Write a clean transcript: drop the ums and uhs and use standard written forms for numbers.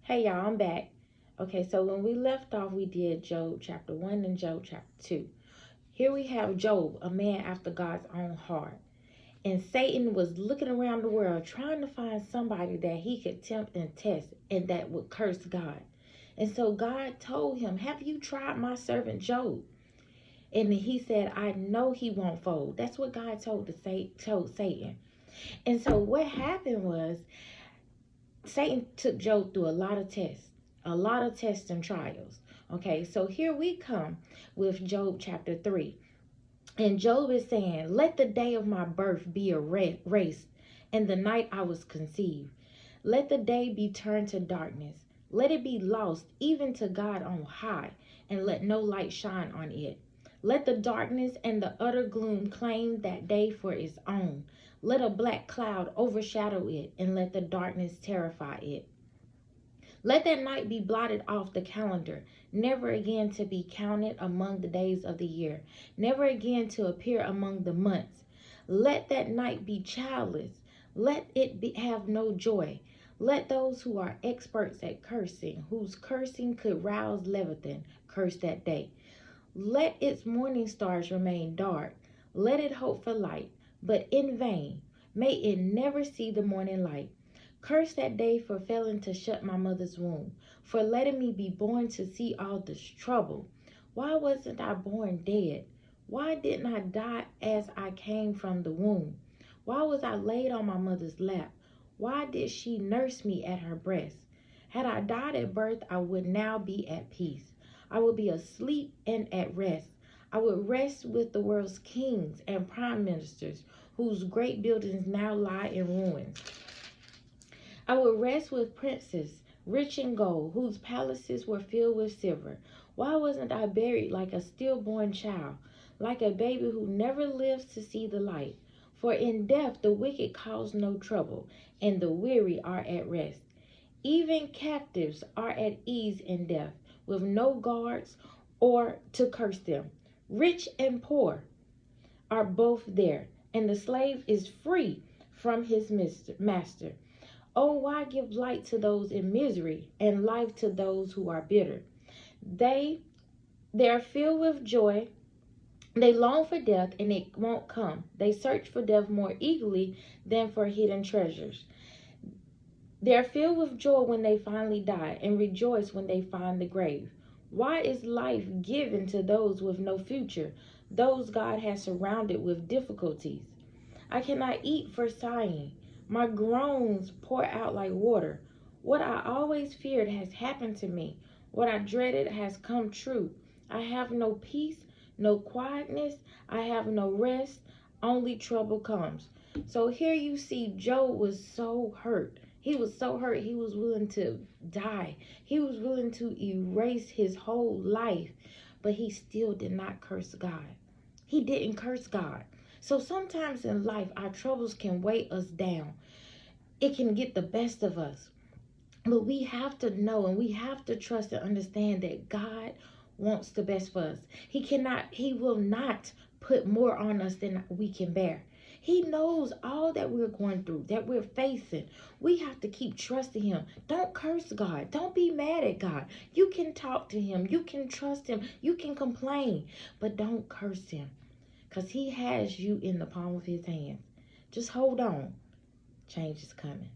Hey y'all, I'm back. Okay, so when we left off, we did Job chapter 1 and Job chapter 2. Here we have Job, a man after God's own heart. And Satan was looking around the world trying to find somebody that he could tempt and test and that would curse God. And so God told him, "Have you tried my servant Job?" And he said, "I know he won't fold." That's what God told Satan. And so what happened was Satan took Job through a lot of tests and trials. Okay, so here we come with Job chapter 3. And Job is saying, "Let the day of my birth be erased, and the night I was conceived. Let the day be turned to darkness. Let it be lost even to God on high, and let no light shine on it. Let the darkness and the utter gloom claim that day for its own. Let a black cloud overshadow it, and let the darkness terrify it. Let that night be blotted off the calendar, never again to be counted among the days of the year, never again to appear among the months. Let that night be childless. Let it have no joy. Let those who are experts at cursing, whose cursing could rouse Leviathan, curse that day. Let its morning stars remain dark. Let it hope for light, but in vain. May it never see the morning light. Curse that day for failing to shut my mother's womb, for letting me be born to see all this trouble. Why wasn't I born dead? Why didn't I die as I came from the womb? Why was I laid on my mother's lap? Why did she nurse me at her breast? Had I died at birth, I would now be at peace. I would be asleep and at rest. I would rest with the world's kings and prime ministers, whose great buildings now lie in ruins. I would rest with princes, rich in gold, whose palaces were filled with silver. Why wasn't I buried like a stillborn child, like a baby who never lives to see the light? For in death the wicked cause no trouble, and the weary are at rest. Even captives are at ease in death, with no guards or to curse them. Rich and poor are both there, and the slave is free from his master. Oh, why give light to those in misery and life to those who are bitter? They are filled with joy. They long for death and it won't come. They search for death more eagerly than for hidden treasures. They are filled with joy when they finally die and rejoice when they find the grave. Why is life given to those with no future, those God has surrounded with difficulties? I cannot eat for sighing. My groans pour out like water. What I always feared has happened to me. What I dreaded has come true. I have no peace, no quietness. I have no rest. Only trouble comes. So here you see Job was so hurt. He was so hurt, he was willing to die. He was willing to erase his whole life, but he still did not curse God. He didn't curse God. So sometimes in life, our troubles can weigh us down. It can get the best of us. But we have to know and we have to trust and understand that God wants the best for us. He will not put more on us than we can bear. He knows all that we're going through, that we're facing. We have to keep trusting him. Don't curse God. Don't be mad at God. You can talk to him. You can trust him. You can complain, but don't curse him because he has you in the palm of his hands. Just hold on. Change is coming.